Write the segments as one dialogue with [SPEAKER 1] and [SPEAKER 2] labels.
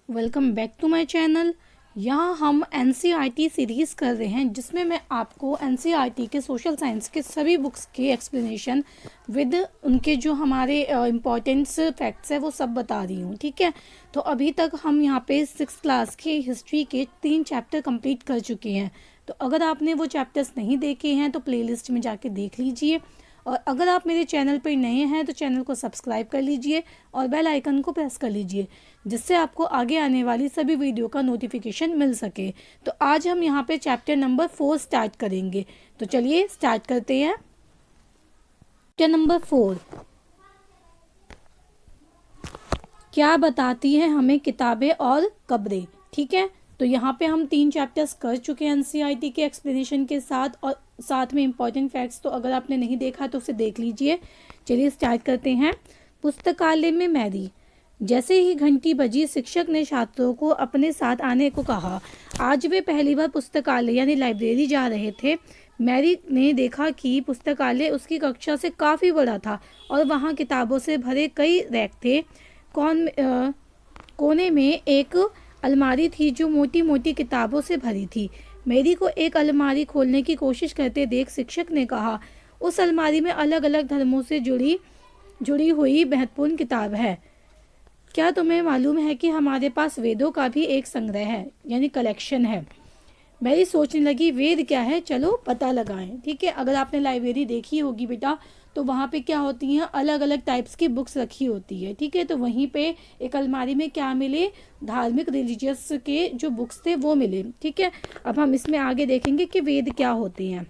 [SPEAKER 1] Welcome back to my channel. यहाँ हम NCERT series कर रहे हैं जिसमें मैं आपको एनसीईआरटी के सोशल साइंस के सभी बुक्स के एक्सप्लेनेशन विद उनके जो हमारे इम्पॉर्टेंट्स फैक्ट्स है वो सब बता रही हूँ। ठीक है, तो अभी तक हम यहाँ पे 6th क्लास के हिस्ट्री के 3 चैप्टर कंप्लीट कर चुके हैं। तो अगर आपने वो चैप्टर्स नहीं देखे हैं तो प्लेलिस्ट में जाके देख लीजिए, और अगर आप मेरे चैनल पर नए हैं तो चैनल को सब्सक्राइब कर लीजिए और बेल आइकन को प्रेस कर लीजिए, जिससे आपको आगे आने वाली सभी वीडियो का नोटिफिकेशन मिल सके। तो आज हम यहाँ पे चैप्टर नंबर 4 स्टार्ट करेंगे। तो चलिए स्टार्ट करते हैं। चैप्टर नंबर 4, क्या बताती है हमें किताबें और कब्रें। ठीक है, तो यहाँ पे हम 3 चैप्टर्स कर चुके हैं एनसीईआरटी के एक्सप्लेनेशन के साथ, और साथ में इम्पॉर्टेंट फैक्ट्स तो अगर आपने नहीं देखा तो उसे देख लीजिए। चलिए स्टार्ट करते हैं। पुस्तकालय में मैरी। जैसे ही घंटी बजी, शिक्षक ने छात्रों को अपने साथ आने को कहा। आज वे पहली बार पुस्तकालय यानी लाइब्रेरी जा रहे थे। मैरी ने देखा कि पुस्तकालय उसकी कक्षा से काफ़ी बड़ा था और वहाँ किताबों से भरे कई रैक थे। कोने में एक अलमारी थी जो मोटी मोटी किताबों से भरी थी। मैरी को एक अलमारी खोलने की कोशिश करते देख शिक्षक ने कहा, उस अलमारी में अलग अलग धर्मों से जुड़ी हुई महत्वपूर्ण किताब है। क्या तुम्हें मालूम है कि हमारे पास वेदों का भी एक संग्रह है यानी कलेक्शन है। मैरी सोचने लगी, वेद क्या है, चलो पता लगाएं। ठीक है, अगर आपने लाइब्रेरी देखी होगी बेटा तो वहाँ पे क्या होती हैं, अलग अलग टाइप्स की बुक्स रखी होती है। ठीक है, तो वहीं पे एक अलमारी में क्या मिले, धार्मिक रिलीजियस के जो बुक्स थे वो मिले। ठीक है, अब हम इसमें आगे देखेंगे कि वेद क्या होते हैं।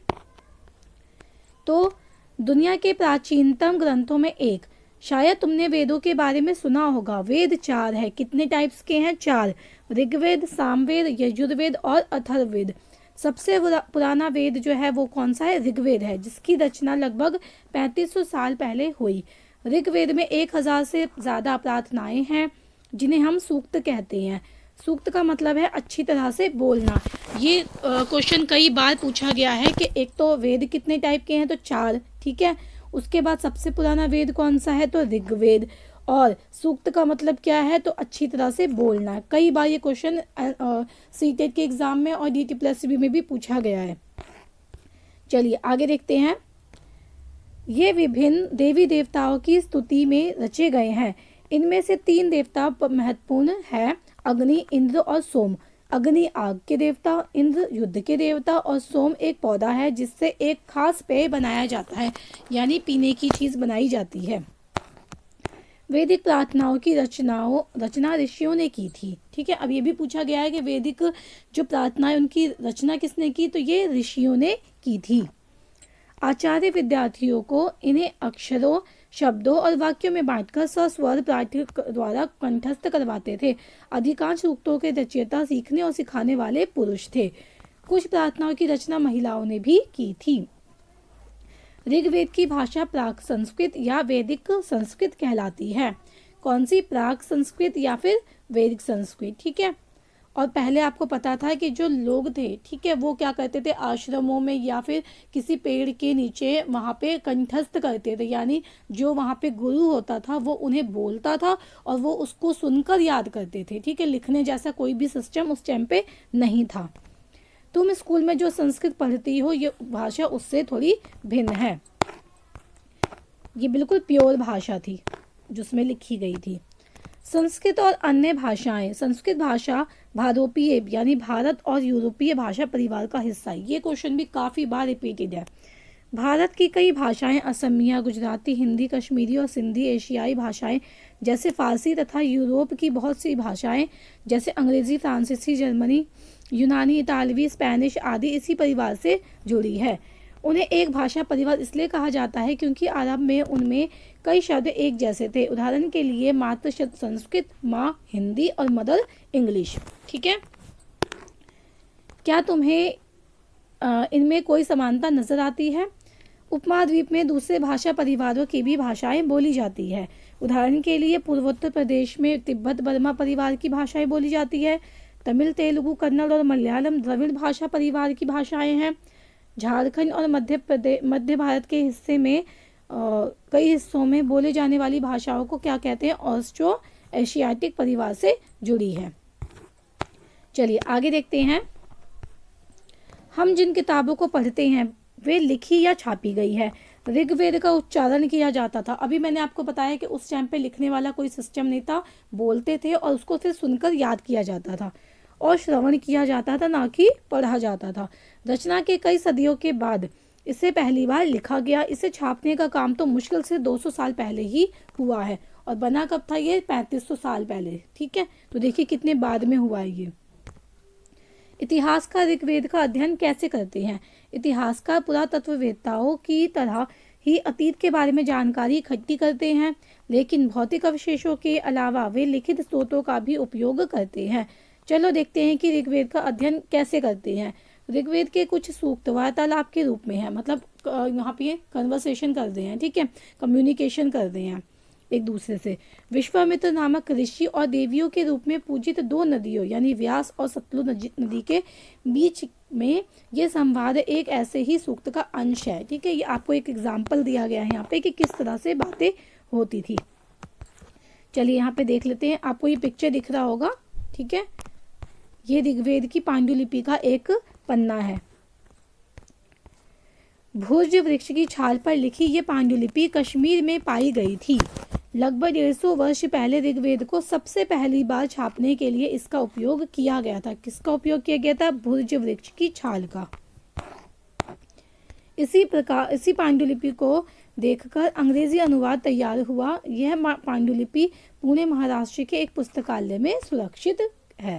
[SPEAKER 1] तो दुनिया के प्राचीनतम ग्रंथों में एक, शायद तुमने वेदों के बारे में सुना होगा। वेद 4 है। कितने टाइप्स के हैं? 4। ऋग्वेद, सामवेद, यजुर्वेद और अथर्ववेद। सबसे पुराना वेद जो है वो कौन सा है? ऋग्वेद है, जिसकी रचना लगभग 3500 साल पहले हुई। ऋग्वेद में 1000 से ज़्यादा प्रार्थनाएं हैं जिन्हें हम सूक्त कहते हैं। सूक्त का मतलब है अच्छी तरह से बोलना। ये क्वेश्चन कई बार पूछा गया है कि एक तो वेद कितने टाइप के हैं, तो 4। ठीक है, उसके बाद सबसे पुराना वेद कौन सा है? तो ऋग्वेद। और सूक्त का मतलब क्या है? तो अच्छी तरह से बोलना। कई बार ये क्वेश्चन सीटेट के एग्जाम में और DT+B में भी पूछा गया है। चलिए आगे देखते हैं। ये विभिन्न देवी देवताओं की स्तुति में रचे गए हैं। इनमें से 3 देवता महत्वपूर्ण है, अग्नि, इंद्र और सोम। अग्नि आग के देवता, इंद्र युद्ध के देवता और सोम एक पौधा है जिससे एक खास पेय बनाया जाता है यानी पीने की चीज बनाई जाती है। वैदिक प्रार्थनाओं की रचना ऋषियों ने की थी। ठीक है, अब ये भी पूछा गया है कि वैदिक जो प्रार्थनाएं उनकी रचना किसने की, तो ये ऋषियों ने की थी। आचार्य विद्यार्थियों को इन्हें अक्षरों, शब्दों और वाक्यों में बांटकर सस्वर पाठक द्वारा कंठस्थ करवाते थे। अधिकांश सूक्तों के रचयिता सीखने और सिखाने वाले पुरुष थे। कुछ प्रार्थनाओं की रचना महिलाओं ने भी की थी। ऋग्वेद की भाषा प्राक संस्कृत या वैदिक संस्कृत कहलाती है। कौन सी? प्राक संस्कृत या फिर वैदिक संस्कृत। ठीक है, और पहले आपको पता था कि जो लोग थे, ठीक है, वो क्या करते थे, आश्रमों में या फिर किसी पेड़ के नीचे वहाँ पे कंठस्थ करते थे, यानी जो वहाँ पे गुरु होता था वो उन्हें बोलता था और वो उसको सुनकर याद करते थे। ठीक है, लिखने जैसा कोई भी सिस्टम उस टाइम पे नहीं था। तुम स्कूल में जो संस्कृत पढ़ती हो ये भाषा उससे थोड़ी भिन्न है। ये बिल्कुल प्योर भाषा थी जिसमें लिखी गई थी। संस्कृत और अन्य भाषाएं। संस्कृत भाषा भारतीय यानी भारत और यूरोपीय भाषा परिवार का हिस्सा है। ये क्वेश्चन भी काफ़ी बार रिपीटेड है। भारत की कई भाषाएं असमिया, गुजराती, हिंदी, कश्मीरी और सिंधी एशियाई भाषाएं जैसे फारसी तथा यूरोप की बहुत सी भाषाएं जैसे अंग्रेजी, फ्रांसीसी, जर्मनी, यूनानी, इतालवी, स्पेनिश आदि इसी परिवार से जुड़ी है। उन्हें एक भाषा परिवार इसलिए कहा जाता है क्योंकि आरंभ में उनमें कई शब्द एक जैसे थे। उदाहरण के लिए मातृ शब्द संस्कृत, माँ हिंदी और मदर इंग्लिश। ठीक है, क्या तुम्हें इनमें कोई समानता नजर आती है? उपमहाद्वीप में दूसरे भाषा परिवारों की भी भाषाएं बोली जाती है। उदाहरण के लिए पूर्वोत्तर प्रदेश में तिब्बत बर्मा परिवार की भाषाएं बोली जाती है। तमिल, तेलुगु, कन्नड़ और मलयालम द्रविड़ भाषा परिवार की भाषाएं हैं। झारखंड और मध्य भारत के हिस्से में कई हिस्सों में बोले जाने वाली भाषाओं को क्या कहते हैं? ऑस्ट्रो एशियाटिक परिवार से जुड़ी है। चलिए आगे देखते हैं। हम जिन किताबों को पढ़ते हैं वे लिखी या छापी गई है। ऋग्वेद का उच्चारण किया जाता था। अभी मैंने आपको बताया कि उस टाइम पे लिखने वाला कोई सिस्टम नहीं था, बोलते थे और उसको फिर सुनकर याद किया जाता था और श्रवण किया जाता था, ना कि पढ़ा जाता था। रचना के कई सदियों के बाद इसे पहली बार लिखा गया। इसे छापने का काम तो मुश्किल से 200 साल पहले ही हुआ है और बना कब था ये? 3500 साल पहले। ठीक है, तो देखिए कितने बाद में हुआ है ये। इतिहासकार ऋग्वेद का अध्ययन कैसे करते हैं? इतिहासकार पुरातत्ववेत्ताओं की तरह ही अतीत के बारे में जानकारी इकट्ठी करते हैं, लेकिन भौतिक अवशेषों के अलावा वे लिखित स्रोतों का भी उपयोग करते हैं। चलो देखते हैं कि ऋग्वेद का अध्ययन कैसे करते हैं। ऋग्वेद के कुछ सूक्त वार्तालाप के रूप में है, मतलब यहाँ पे कन्वर्सेशन कर रहे हैं, ठीक है, कम्युनिकेशन कर रहे हैं एक दूसरे से। विश्वामित्र नामक ऋषि और देवियों के रूप में पूजित दो नदियों यानी व्यास और सतलुज नदी के बीच में ये संवाद एक ऐसे ही सूक्त का अंश है। ठीक है, ये आपको एक एग्जाम्पल दिया गया है यहाँ पे कि किस तरह से बातें होती थी। चलिए यहाँ पे देख लेते हैं, आपको ये पिक्चर दिख रहा होगा। ठीक है, ये ऋग्वेद की पांडुलिपि का एक पन्ना है। भोज वृक्ष की छाल पर लिखी ये पांडुलिपि कश्मीर में पाई गई थी। लगभग 150 वर्ष पहले ऋग्वेद को सबसे पहली बार छापने के लिए इसका उपयोग किया गया था। किसका उपयोग किया गया था? भोज वृक्ष की छाल का। इसी पांडुलिपि को देखकर अंग्रेजी अनुवाद तैयार हुआ। यह पांडुलिपि पुणे महाराष्ट्र के एक पुस्तकालय में सुरक्षित है।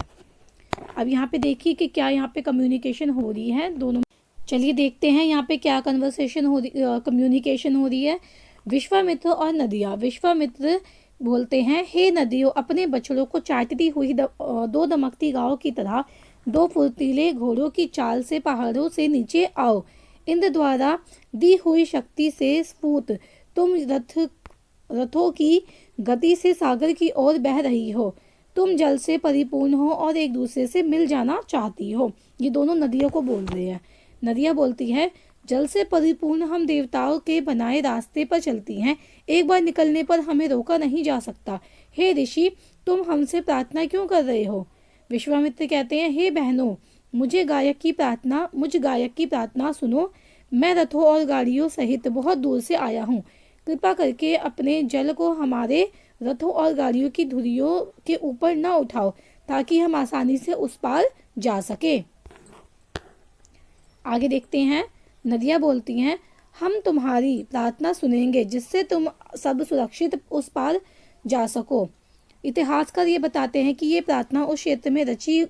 [SPEAKER 1] अब यहाँ पे देखिए कि क्या यहाँ पे कम्युनिकेशन हो रही है दोनों। चलिए देखते हैं यहाँ पे क्या कम्युनिकेशन हो रही है। विश्वामित्र और नदियाँ। विश्वामित्र बोलते हैं, हे नदियों, अपने बछड़ों को चाटती हुई दो दमकती गायों की तरह दो फुर्तीले घोड़ों की चाल से पहाड़ों से नीचे आओ। इंद्र द्वारा दी हुई शक्ति से स्फूर्त तुम रथों की गति से सागर की ओर बह रही हो। तुम जल से परिपूर्ण हो और एक दूसरे से मिल जाना चाहती हो। ये दोनों नदियों को बोल रहे हैं। नदियाँ बोलती है, जल से परिपूर्ण हम देवताओं के बनाए रास्ते पर चलती हैं। एक बार निकलने पर हमें रोका नहीं जा सकता। हे ऋषि, तुम हमसे प्रार्थना क्यों कर रहे हो? विश्वामित्र कहते हैं, हे बहनों, मुझ गायक की प्रार्थना सुनो। मैं रथों और गाड़ियों सहित बहुत दूर से आया हूँ। कृपा करके अपने जल को हमारे रथों और गाड़ियों की धुरियों के ऊपर न उठाओ, ताकि हम आसानी से उस पार जा सके। आगे देखते हैं। नदियाँ बोलती हैं, हम तुम्हारी प्रार्थना सुनेंगे, जिससे तुम सब सुरक्षित उस पार जा सको। इतिहासकार ये बताते हैं कि ये प्रार्थना उस क्षेत्र में रची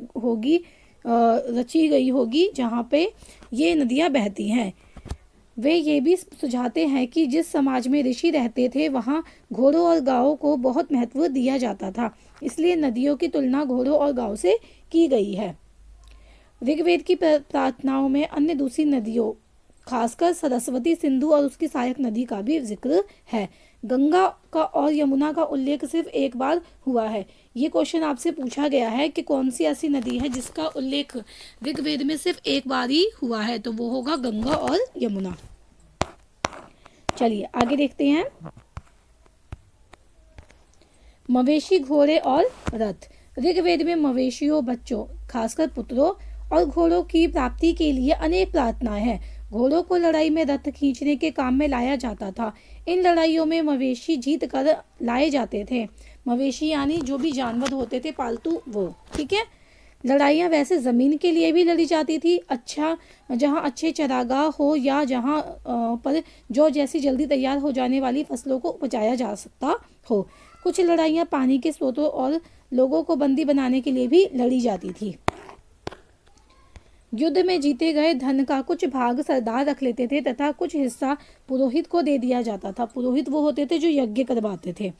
[SPEAKER 1] गई होगी जहाँ पे ये नदियाँ बहती हैं। वे ये भी सुझाते हैं कि जिस समाज में ऋषि रहते थे वहाँ घोड़ों और गायों को बहुत महत्व दिया जाता था, इसलिए नदियों की तुलना घोड़ों और गायों से की गई है। ऋग्वेद की प्रार्थनाओं में अन्य दूसरी नदियों, खासकर सरस्वती, सिंधु और उसकी सहायक नदी का भी जिक्र है। गंगा का और यमुना का उल्लेख सिर्फ एक बार हुआ है। ये क्वेश्चन आपसे पूछा गया है कि कौन सी ऐसी नदी है जिसका उल्लेख ऋग्वेद में सिर्फ एक बार ही हुआ है, तो वो होगा गंगा और यमुना। चलिए आगे देखते हैं। मवेशी, घोड़े और रथ। ऋग्वेद में मवेशियों, बच्चों, खासकर पुत्रों और घोड़ों की प्राप्ति के लिए अनेक प्रार्थनाएं हैं। घोड़ों को लड़ाई में रथ खींचने के काम में लाया जाता था। इन लड़ाइयों में मवेशी जीत कर लाए जाते थे। मवेशी यानी जो भी जानवर होते थे पालतू, वो। ठीक है, लड़ाइयाँ वैसे ज़मीन के लिए भी लड़ी जाती थी, जहाँ अच्छे चरागाह हो या जहाँ पर जो जैसी जल्दी तैयार हो जाने वाली फसलों को उपजाया जा सकता हो। कुछ लड़ाइयाँ पानी के स्रोतों और लोगों को बंदी बनाने के लिए भी लड़ी जाती थी। युद्ध में जीते गए धन का कुछ भाग सरदार रख लेते थे तथा कुछ हिस्सा पुरोहित को दे दिया जाता था। पुरोहित वो होते थे जो यज्ञ करवाते थे।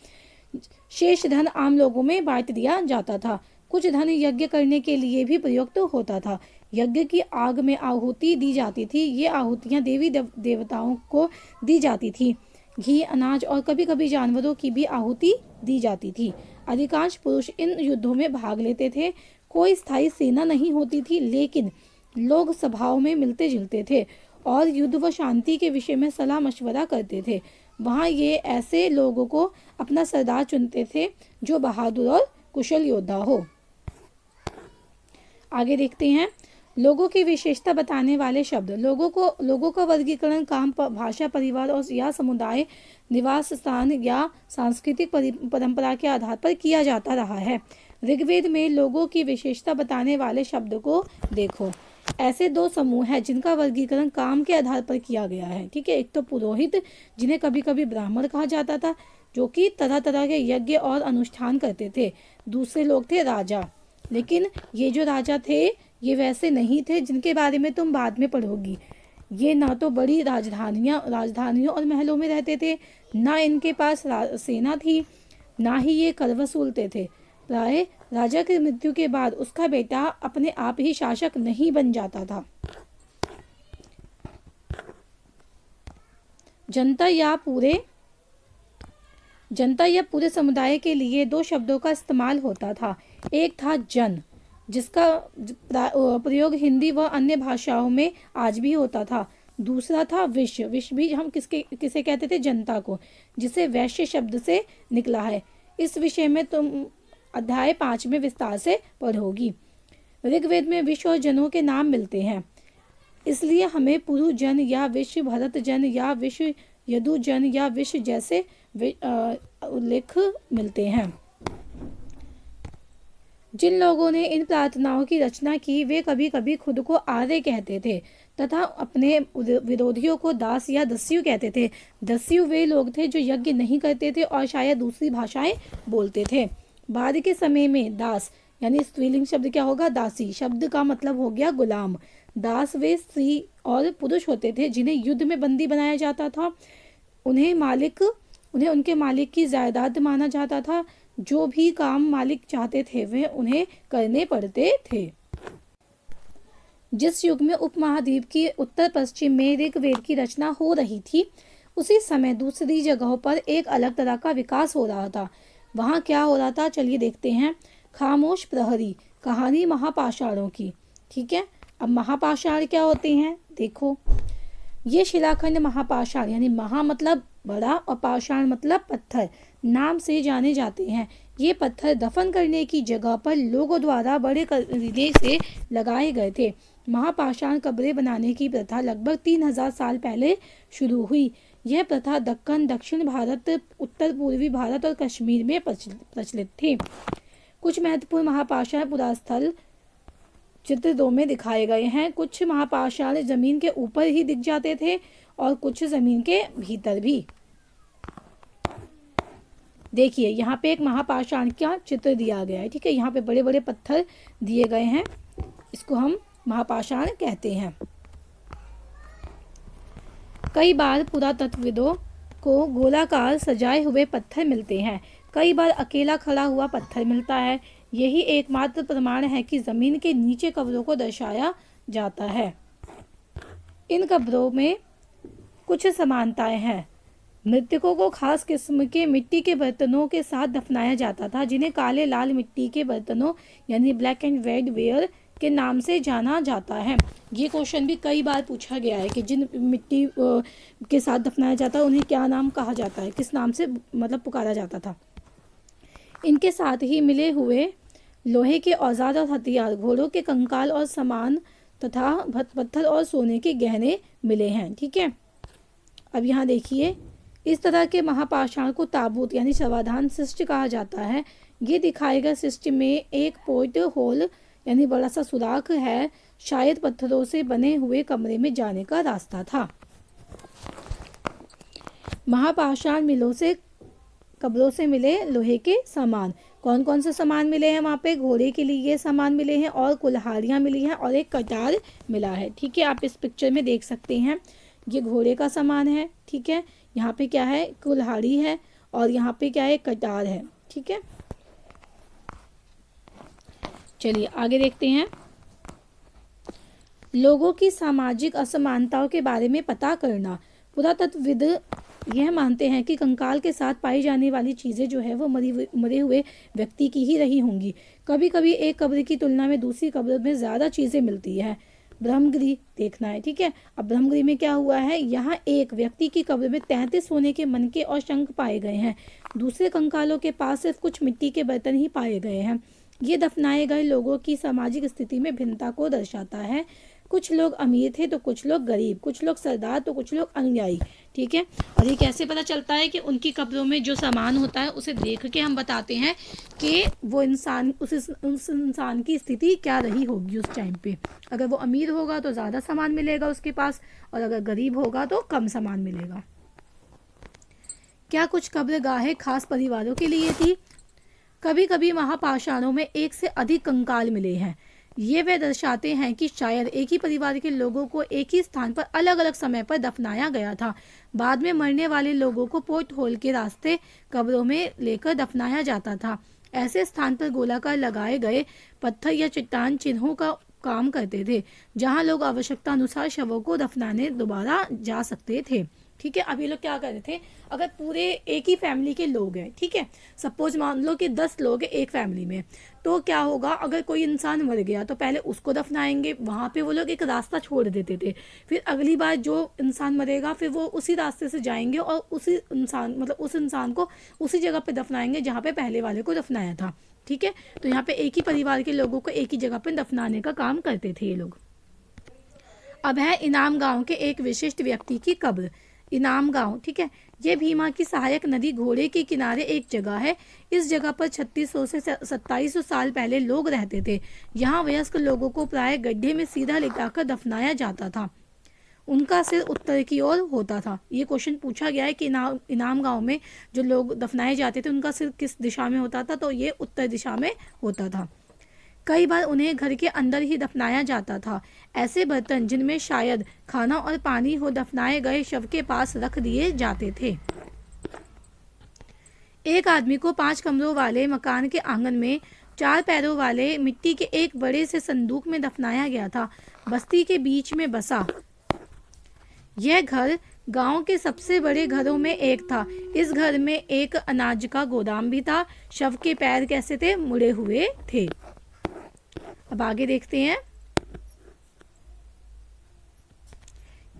[SPEAKER 1] शेष धन आम लोगों में बांट दिया जाता था। कुछ धन यज्ञ करने के लिए भी प्रयुक्त होता था। यज्ञ की आग में आहुति दी जाती थी। ये आहुतियाँ देवी देवताओं को दी जाती थी। घी, अनाज और कभी कभी जानवरों की भी आहुति दी जाती थी। अधिकांश पुरुष इन युद्धों में भाग लेते थे। कोई स्थायी सेना नहीं होती थी, लेकिन लोग सभाओं में मिलते जुलते थे और युद्ध व शांति के विषय में सलाह मशवरा करते थे। वहाँ ये ऐसे लोगों को अपना सरदार चुनते थे जो बहादुर और कुशल योद्धा हो। आगे देखते हैं, लोगों की विशेषता बताने वाले शब्द। लोगों का वर्गीकरण काम, भाषा, परिवार और या समुदाय, निवास स्थान या सांस्कृतिक परंपरा के आधार पर किया जाता रहा है। ऋग्वेद में लोगों की विशेषता बताने वाले शब्द को देखो। ऐसे दो समूह हैं जिनका वर्गीकरण काम के आधार पर किया गया है। ठीक है, एक तो पुरोहित, जिन्हें कभी कभी ब्राह्मण कहा जाता था, जो कि तरह तरह के यज्ञ और अनुष्ठान करते थे। दूसरे लोग थे राजा, लेकिन ये जो राजा थे ये वैसे नहीं थे जिनके बारे में तुम बाद में पढ़ोगी। ये ना तो बड़ी राजधानियों और महलों में रहते थे, ना इनके पास सेना थी, ना ही ये कर वसूलते थे। प्राय राजा की मृत्यु के बाद उसका बेटा अपने आप ही शासक नहीं बन जाता था। जनता या पूरे समुदाय के लिए दो शब्दों का इस्तेमाल होता था। एक था जन, जिसका प्रयोग हिंदी व अन्य भाषाओं में आज भी होता था। दूसरा था विश्व। विश्व भी हम किसे कहते थे? जनता को, जिसे वैश्य शब्द से निकला है। इस विषय में तुम अध्याय 5 में विस्तार से पढ़ोगी। ऋग्वेद में विश्व और जनों के नाम मिलते हैं, इसलिए हमें पुरु जन या विश्व, भरत जन या विश्व, यदु जन या विश्व जैसे उल्लेख मिलते हैं। जिन लोगों ने इन प्रार्थनाओं की रचना की वे कभी कभी खुद को आर्य कहते थे तथा अपने विरोधियों को दास या दस्यु कहते थे। दस्यु वे लोग थे जो यज्ञ नहीं करते थे और शायद दूसरी भाषाएं बोलते थे। बाद के समय में दास यानी स्त्रीलिंग शब्द क्या होगा? दासी। शब्द का मतलब हो गया गुलाम। दास वे स्त्री और पुरुष होते थे जिन्हें युद्ध में बंदी बनाया जाता था। उन्हें उनके मालिक की जायदाद माना जाता था। जो भी काम मालिक चाहते थे वे उन्हें करने पड़ते थे। जिस युग में उपमहाद्वीप की उत्तर पश्चिम में ऋग्वेद की रचना हो रही थी, उसी समय दूसरी जगहों पर एक अलग तरह का विकास हो रहा था। वहाँ क्या हो रहा था? चलिए देखते हैं। खामोश प्रहरी, कहानी महापाषाणों की। ठीक है, अब महापाषाण क्या होते हैं? देखो, ये शिलाखंड महापाषाण यानी महा मतलब बड़ा और पाषाण मतलब पत्थर नाम से जाने जाते हैं। ये पत्थर दफन करने की जगह पर लोगों द्वारा बड़े करीने से लगाए गए थे। महापाषाण कब्रें बनाने की प्रथा लगभग 3000 साल पहले शुरू हुई। यह प्रथा दक्कन, दक्षिण भारत, उत्तर पूर्वी भारत और कश्मीर में प्रचलित थी। कुछ महत्वपूर्ण महापाषाण पुरास्थल चित्र 2 में दिखाए गए हैं। कुछ महापाषाण जमीन के ऊपर ही दिख जाते थे और कुछ जमीन के भीतर भी। देखिए, यहाँ पे एक महापाषाण का चित्र दिया गया है। ठीक है, यहाँ पे बड़े बड़े पत्थर दिए गए हैं, इसको हम महापाषाण कहते हैं। कई बार पुरातत्वविदों को गोलाकार सजाए हुए पत्थर मिलते हैं, कई बार अकेला खड़ा हुआ पत्थर मिलता है। यही एकमात्र प्रमाण है कि जमीन के नीचे कब्रों को दर्शाया जाता है। इन कब्रों में कुछ समानताएं हैं। मृतकों को खास किस्म के मिट्टी के बर्तनों के साथ दफनाया जाता था, जिन्हें काले लाल मिट्टी के बर्तनों यानी ब्लैक एंड रेड वेयर के नाम से जाना जाता है। ये क्वेश्चन भी कई बार पूछा गया है कि जिन मिट्टी के साथ दफनाया जाता है उन्हें क्या नाम कहा जाता है, किस नाम से मतलब पुकारा जाता था। इनके साथ ही मिले हुए लोहे के औजार और हथियार, घोड़ों के कंकाल और सामान तथा पत्थर और सोने के गहने मिले हैं। ठीक है, अब यहाँ देखिए, इस तरह के महापाषाण को ताबूत यानी समाधान शिष्ट कहा जाता है। ये दिखाए गए शिष्ट में एक पोर्ट होल यानी बड़ा सा सुराख है, शायद पत्थरों से बने हुए कमरे में जाने का रास्ता था। महापाषाण कब्रों से मिले लोहे के सामान। कौन कौन से सामान मिले हैं वहाँ पे? घोड़े के लिए ये सामान मिले हैं और कुल्हाड़ियाँ मिली हैं और एक कटार मिला है। ठीक है, आप इस पिक्चर में देख सकते हैं, ये घोड़े का सामान है। ठीक है, यहाँ पे क्या है? कुल्हाड़ी है और यहाँ पे क्या है? कटार है। ठीक है, चलिए आगे देखते हैं। लोगों की सामाजिक असमानताओं के बारे में पता करना। पुरातत्वविद यह मानते हैं कि कंकाल के साथ पाई जाने वाली चीज़ें जो है वो मरे हुए व्यक्ति की ही रही होंगी। कभी कभी एक कब्र की तुलना में दूसरी कब्र में ज़्यादा चीज़ें मिलती है। ब्रह्मगिरी देखना है। ठीक है, अब ब्रह्मगिरी में क्या हुआ है? यहाँ एक व्यक्ति की कब्र में 33 सोने के मनके और शंख पाए गए हैं। दूसरे कंकालों के पास सिर्फ कुछ मिट्टी के बर्तन ही पाए गए हैं। ये दफनाए गए लोगों की सामाजिक स्थिति में भिन्नता को दर्शाता है। कुछ लोग अमीर थे तो कुछ लोग गरीब, कुछ लोग सरदार तो कुछ लोग अनुयायी। ठीक है, और ये कैसे पता चलता है कि उनकी कब्रों में जो सामान होता है उसे देख के हम बताते हैं कि वो इंसान उस इंसान की स्थिति क्या रही होगी उस टाइम पे। अगर वो अमीर होगा तो ज़्यादा सामान मिलेगा उसके पास, और अगर गरीब होगा तो कम सामान मिलेगा। क्या कुछ कब्रगाहें खास परिवारों के लिए थी? कभी कभी महापाषाणों में एक से अधिक कंकाल मिले हैं। ये वे दर्शाते हैं कि शायद एक ही परिवार के लोगों को एक ही स्थान पर अलग अलग समय पर दफनाया गया था। बाद में मरने वाले लोगों को पोर्ट होल के रास्ते कब्रों में लेकर दफनाया जाता था। ऐसे स्थान पर गोलाकार लगाए गए पत्थर या चट्टान चिन्हों का काम करते थे, जहां लोग आवश्यकता अनुसार शवों को दफनाने दोबारा जा सकते थे। ठीक है, अब ये लोग क्या कर रहे थे, अगर पूरे एक ही फैमिली के लोग हैं, ठीक है, सपोज मान लो कि 10 लोग हैं एक फैमिली में, तो क्या होगा, अगर कोई इंसान मर गया तो पहले उसको दफनाएंगे, वहाँ पे वो लोग एक रास्ता छोड़ देते थे, फिर अगली बार जो इंसान मरेगा फिर वो उसी रास्ते से जाएंगे और उसी इंसान मतलब उस इंसान को उसी जगह पे दफनाएंगे जहाँ पे पहले वाले को दफनाया था। ठीक है, तो यहाँ पे एक ही परिवार के लोगों को एक ही जगह पे दफनाने का काम करते थे ये लोग। अब है इनाम गांव के एक विशिष्ट व्यक्ति की कब्र। इनाम गांव, ठीक है, ये भीमा की सहायक नदी घोड़े के किनारे एक जगह है। इस जगह पर 3600 से 2700 साल पहले लोग रहते थे। यहाँ वयस्क लोगों को प्राय गड्ढे में सीधा लिटाकर दफनाया जाता था। उनका सिर उत्तर की ओर होता था। ये क्वेश्चन पूछा गया है कि इनाम गांव में जो लोग दफनाए जाते थे उनका सिर किस दिशा में होता था, तो ये उत्तर दिशा में होता था। कई बार उन्हें घर के अंदर ही दफनाया जाता था। ऐसे बर्तन जिनमें शायद खाना और पानी हो दफनाए गए शव के पास रख दिए जाते थे। एक आदमी को 5 कमरों वाले मकान के आंगन में 4 पैरों वाले मिट्टी के एक बड़े से संदूक में दफनाया गया था। बस्ती के बीच में बसा यह घर गांव के सबसे बड़े घरों में एक था। इस घर में एक अनाज का गोदाम भी था। शव के पैर कैसे थे, मुड़े हुए थे। अब आगे देखते हैं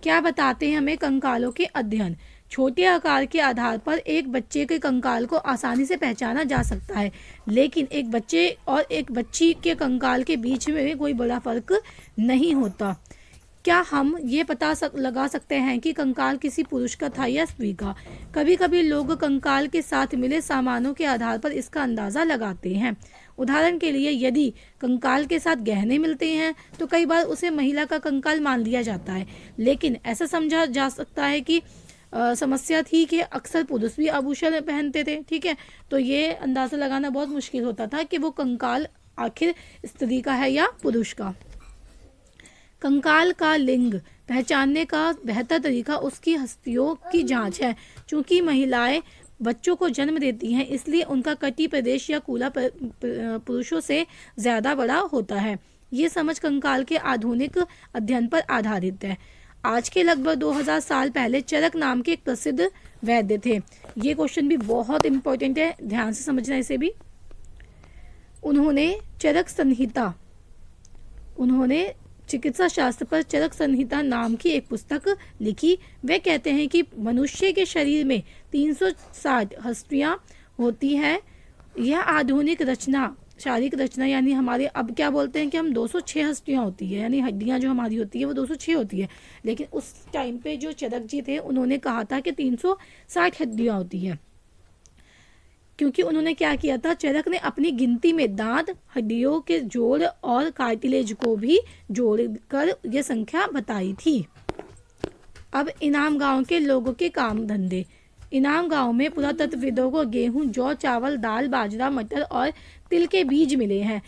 [SPEAKER 1] क्या बताते हैं हमें कंकालों के अध्ययन। छोटे आकार के आधार पर एक बच्चे के कंकाल को आसानी से पहचाना जा सकता है, लेकिन एक बच्चे और एक बच्ची के कंकाल के बीच में कोई बड़ा फर्क नहीं होता। क्या हम ये पता लगा सकते हैं कि कंकाल किसी पुरुष का था या स्त्री का? कभी कभी लोग कंकाल के साथ मिले सामानों के आधार पर इसका अंदाज़ा लगाते हैं। उदाहरण के लिए, यदि कंकाल के साथ गहने मिलते हैं तो कई बार उसे महिला का कंकाल मान लिया जाता है, लेकिन ऐसा समझा जा सकता है कि समस्या थी कि अक्सर पुरुष भी आभूषण पहनते थे। ठीक है, तो ये अंदाज़ा लगाना बहुत मुश्किल होता था कि वो कंकाल आखिर स्त्री का है या पुरुष का। कंकाल का लिंग पहचानने का बेहतर तरीका उसकी हस्तियों की जांच है। चूंकि महिलाएं बच्चों को जन्म देती हैं, इसलिए उनका कटी प्रदेश या कूला पुरुषों से ज़्यादा बड़ा होता है। ये समझ कंकाल के आधुनिक अध्ययन पर आधारित है। आज के लगभग 2000 साल पहले चरक नाम के एक प्रसिद्ध वैद्य थे। ये क्वेश्चन भी बहुत इंपॉर्टेंट है, ध्यान से समझना इसे भी। उन्होंने चिकित्सा शास्त्र पर चरक संहिता नाम की एक पुस्तक लिखी। वे कहते हैं कि मनुष्य के शरीर में 360 हड्डियां होती है। यह आधुनिक रचना, शारीरिक रचना, यानी हमारे अब क्या बोलते हैं कि हम 206 हड्डियां होती है, यानी हड्डियां जो हमारी होती है वो 206 होती है, लेकिन उस टाइम पे जो चरक जी थे उन्होंने कहा था कि 360 हड्डियां होती है। क्योंकि उन्होंने क्या किया था, चरक ने अपनी गिनती में दांत, हड्डियों के जोड़ और कार्टिलेज को भी जोड़कर यह संख्या बताई थी। अब इनाम गांव के लोगों के काम धंधे। इनाम गांव में पुरातत्वविदों को गेहूं, जौ, चावल, दाल, बाजरा, मटर और तिल के बीज मिले हैं।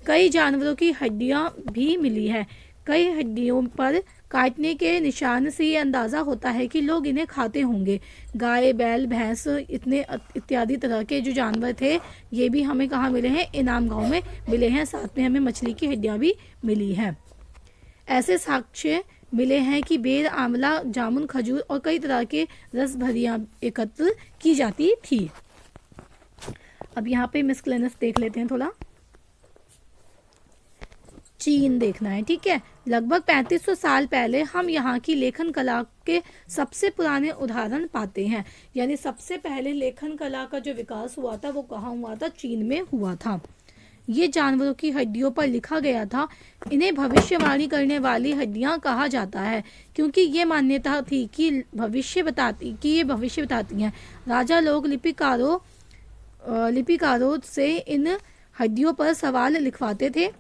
[SPEAKER 1] कई जानवरों की हड्डियां भी मिली हैं। कई हड्डियों पर काटने के निशान से ये अंदाज़ा होता है कि लोग इन्हें खाते होंगे। गाय, बैल, भैंस इत्यादि तरह के जो जानवर थे ये भी हमें कहाँ मिले हैं, इनाम गांव में मिले हैं। साथ में हमें मछली की हड्डियां भी मिली हैं। ऐसे साक्ष्य मिले हैं कि बेर, आंवला, जामुन, खजूर और कई तरह के रस भरियां एकत्र की जाती थी। अब यहाँ पे मिसलेनियस देख लेते हैं थोड़ा। चीन देखना है, ठीक है। लगभग 3500 साल पहले हम यहाँ की लेखन कला के सबसे पुराने उदाहरण पाते हैं। यानी सबसे पहले लेखन कला का जो विकास हुआ था वो कहाँ हुआ था, चीन में हुआ था। ये जानवरों की हड्डियों पर लिखा गया था। इन्हें भविष्यवाणी करने वाली हड्डियां कहा जाता है, क्योंकि ये मान्यता थी कि ये भविष्य बताती हैं। राजा लोग लिपिकारों से इन हड्डियों पर सवाल लिखवाते थे।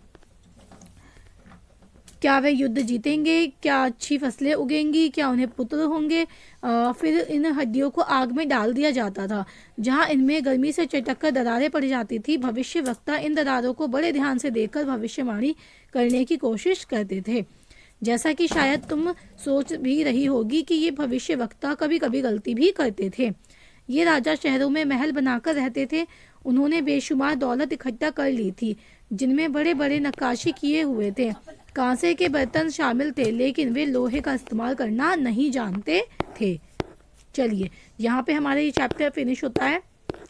[SPEAKER 1] क्या वे युद्ध जीतेंगे, क्या अच्छी फसलें उगेंगी, क्या उन्हें पुत्र होंगे। फिर इन हड्डियों को आग में डाल दिया जाता था, जहां इनमें गर्मी से चटक कर दरारें पड़ जाती थी। भविष्यवक्ता इन दरारों को बड़े ध्यान से देखकर भविष्यवाणी करने की कोशिश करते थे। जैसा कि शायद तुम सोच भी रही होगी कि ये भविष्यवक्ता कभी कभी गलती भी करते थे। ये राजा शहरों में महल बनाकर रहते थे। उन्होंने बेशुमार दौलत इकट्ठा कर ली थी, जिनमें बड़े बड़े नक्काशी किए हुए थे। कांसे के बर्तन शामिल थे, लेकिन वे लोहे का इस्तेमाल करना नहीं जानते थे। चलिए, यहाँ पे हमारा ये चैप्टर फिनिश होता है,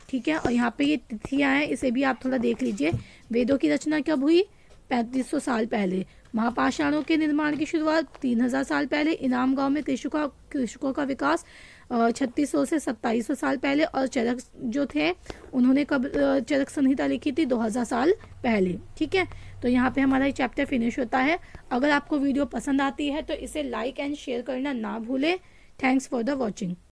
[SPEAKER 1] ठीक है। और यहाँ पे ये तिथियां हैं, इसे भी आप थोड़ा देख लीजिए। वेदों की रचना कब हुई? 3500 साल पहले। महापाषाणों के निर्माण की शुरुआत 3000 साल पहले। इनाम गांव में कृषकों का विकास 3600 से 2700 साल पहले। और चरक जो थे, उन्होंने कब चरक संहिता लिखी थी? 2000 साल पहले, ठीक है। तो यहाँ पे हमारा ये चैप्टर फिनिश होता है। अगर आपको वीडियो पसंद आती है तो इसे लाइक एंड शेयर करना ना भूलें। Thanks for the watching.